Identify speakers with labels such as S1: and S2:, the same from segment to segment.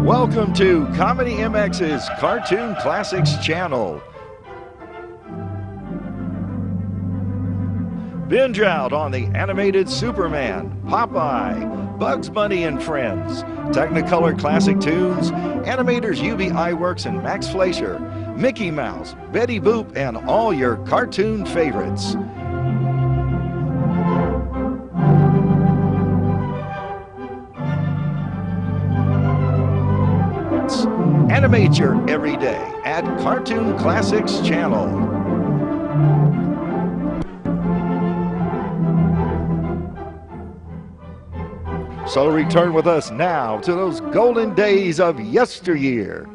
S1: Welcome to ComedyMX's Cartoon Classics channel. Binge out on the animated Superman, Popeye, Bugs Bunny and Friends, Technicolor classic tunes, animators UB Iwerks and Max Fleischer, Mickey Mouse, Betty Boop, and all your cartoon favorites. Animate your everyday at Cartoon Classics channel. So return with us now to those golden days of yesteryear.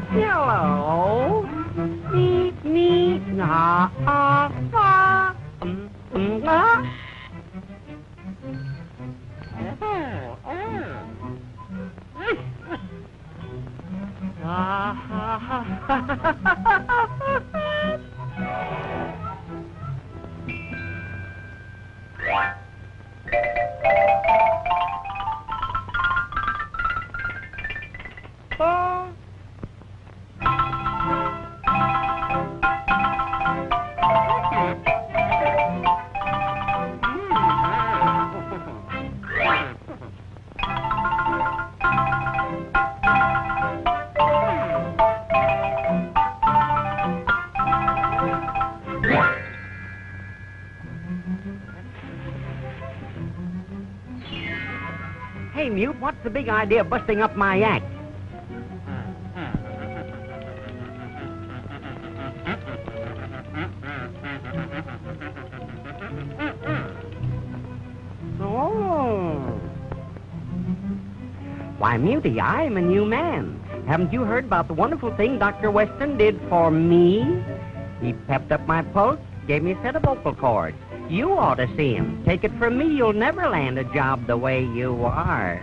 S2: Hello. Meet me. Ah, ah, ah. Ah. Oh. Hey, Mute, what's the big idea of busting up my act? Oh. Why, Mutie, I'm a new man. Haven't you heard about the wonderful thing Dr. Weston did for me? He pepped up my pulse, gave me a set of vocal cords. You ought to see him. Take it from me, you'll never land a job the way you are.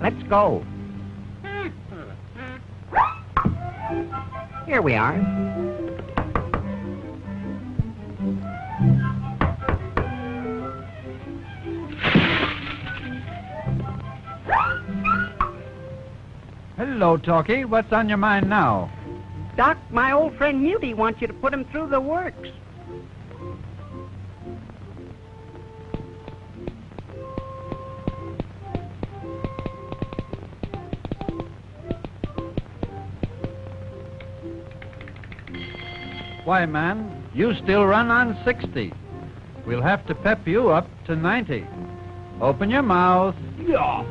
S2: Let's go. Here we are.
S3: Hello, Talkie. What's on your mind now?
S2: Doc, my old friend Mutie wants you to put him through the works.
S3: Why, man, you still run on 60. We'll have to pep you up to 90. Open your mouth. Yeah.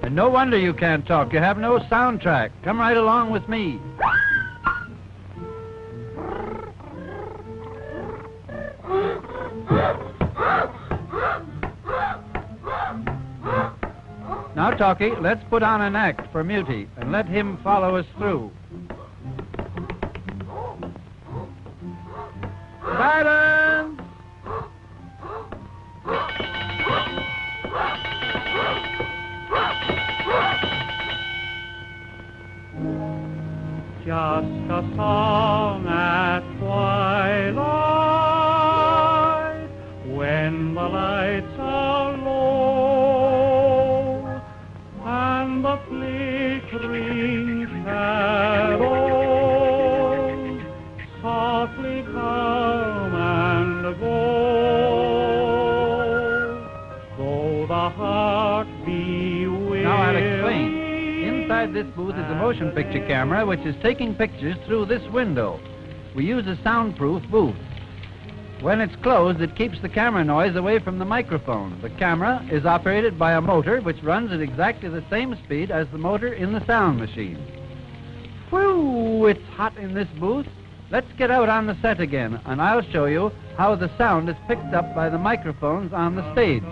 S3: And no wonder you can't talk. You have no soundtrack. Come right along with me. Now, Talkie, let's put on an act for Mutie and let him follow us through. Silence!
S4: Just a song at twilight, when the lights are low, and the flickering shadows softly come and go. Though the heart be weary.
S3: Now I'll explain. Inside this booth is is a motion picture camera which is taking pictures through this window. We use a soundproof booth. When it's closed, it keeps the camera noise away from the microphone. The camera is operated by a motor which runs at exactly the same speed as the motor in the sound machine. Whew, it's hot in this booth. Let's get out on the set again, and I'll show you how the sound is picked up by the microphones on the stage.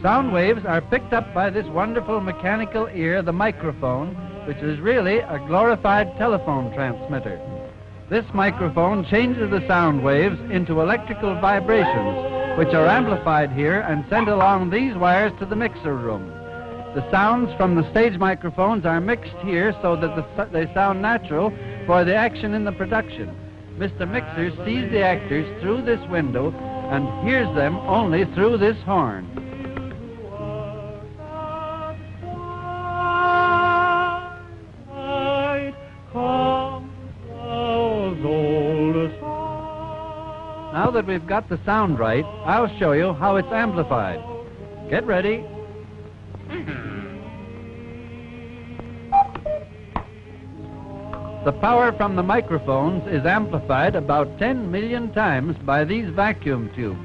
S3: Sound waves are picked up by this wonderful mechanical ear, the microphone, which is really a glorified telephone transmitter. This microphone changes the sound waves into electrical vibrations, which are amplified here and sent along these wires to the mixer room. The sounds from the stage microphones are mixed here so that they sound natural for the action in the production. Mr. Mixer sees the actors through this window and hears them only through this horn. Now that we've got the sound right, I'll show you how it's amplified. Get ready. The power from the microphones is amplified about 10 million times by these vacuum tubes,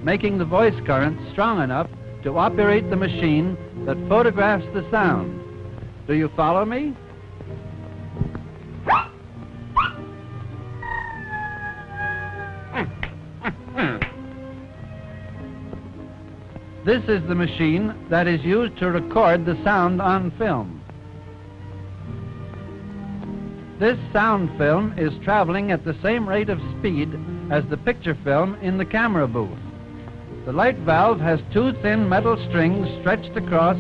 S3: making the voice current strong enough to operate the machine that photographs the sound. Do you follow me? This is the machine that is used to record the sound on film. This sound film is traveling at the same rate of speed as the picture film in the camera booth. The light valve has two thin metal strings stretched across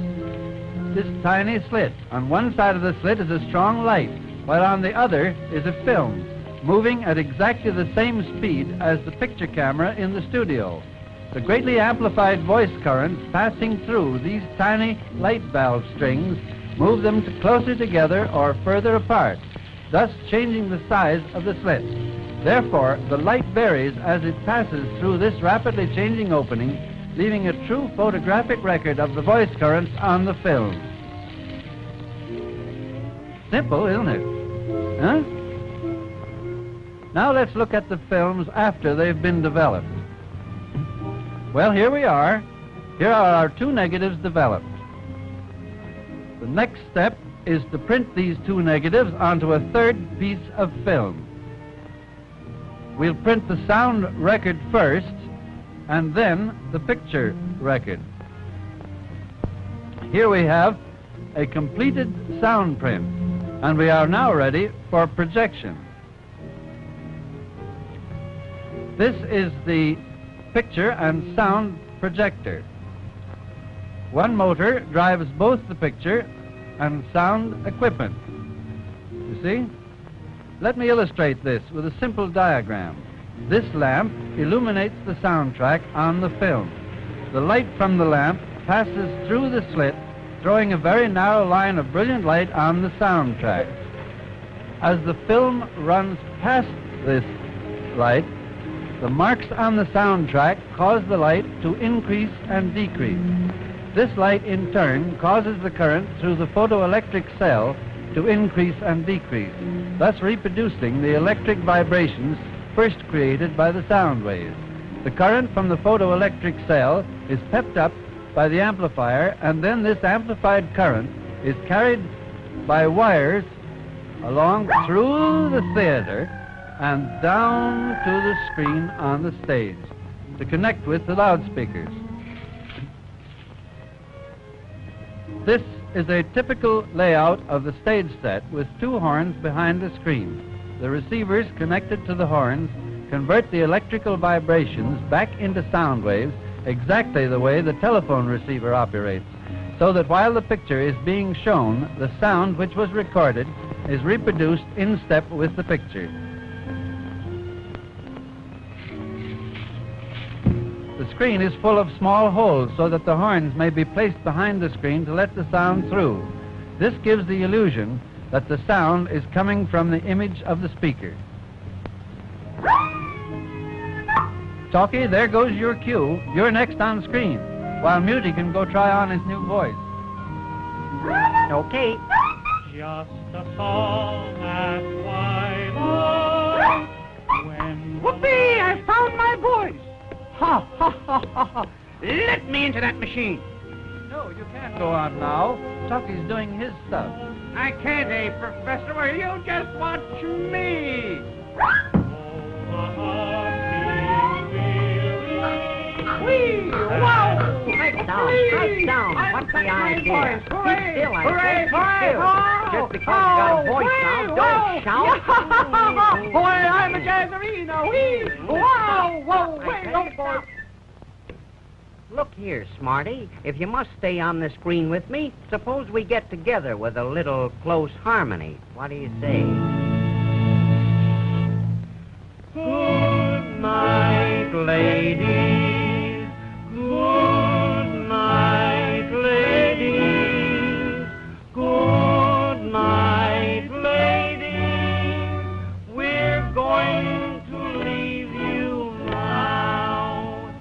S3: this tiny slit. On one side of the slit is a strong light, while on the other is a film, moving at exactly the same speed as the picture camera in the studio. The greatly amplified voice currents passing through these tiny light valve strings move them closer together or further apart, thus changing the size of the slit. Therefore, the light varies as it passes through this rapidly changing opening, leaving a true photographic record of the voice currents on the film. Simple, isn't it? Huh? Now let's look at the films after they've been developed. Well, here we are. Here are our two negatives developed. The next step is to print these two negatives onto a third piece of film. We'll print the sound record first, and then the picture record. Here we have a completed sound print, and we are now ready for projection. This is the picture and sound projector. One motor drives both the picture and sound equipment. You see? Let me illustrate this with a simple diagram. This lamp illuminates the soundtrack on the film. The light from the lamp passes through the slit, throwing a very narrow line of brilliant light on the soundtrack. As the film runs past this light, the marks on the soundtrack cause the light to increase and decrease. This light, in turn, causes the current through the photoelectric cell to increase and decrease, thus reproducing the electric vibrations first created by the sound waves. The current from the photoelectric cell is pepped up by the amplifier, and then this amplified current is carried by wires along through the theater and down to the screen on the stage to connect with the loudspeakers. This is a typical layout of the stage set with two horns behind the screen. The receivers connected to the horns convert the electrical vibrations back into sound waves exactly the way the telephone receiver operates, so that while the picture is being shown, the sound which was recorded is reproduced in step with the picture. The screen is full of small holes so that the horns may be placed behind the screen to let the sound through. This gives the illusion that the sound is coming from the image of the speaker. Talkie, there goes your cue. You're next on screen, while Mutie can go try on his new voice.
S2: Okay.
S4: just a song at twilight. When
S5: Whoopee! I found my voice! Ha, ha, ha, ha, ha. Let me into that machine.
S3: No, you can't go on now. Talkie's doing his stuff.
S5: I can't, Professor. Well, you just watch me. Whee! Wow!
S2: Strike down, strike down. What's the idea? Keep still, I say.
S5: Hooray!
S2: Keep
S5: Hooray!
S2: still.
S5: Oh!
S2: Just because you got a voice now, don't shout.
S5: Boy, I'm a jazzerino. Whee! Wow! Whoa! Wait, don't go.
S2: Look here, Smarty. If you must stay on the screen with me, suppose we get together with a little close harmony. What do you say? Good night, ladies. Good night, ladies. Good night, ladies. We're going to leave you now.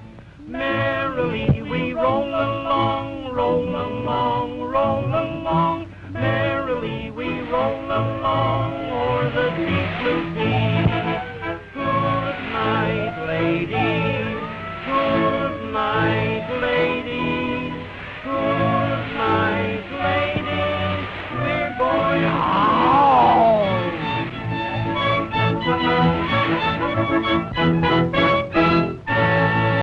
S2: Merrily we roll along,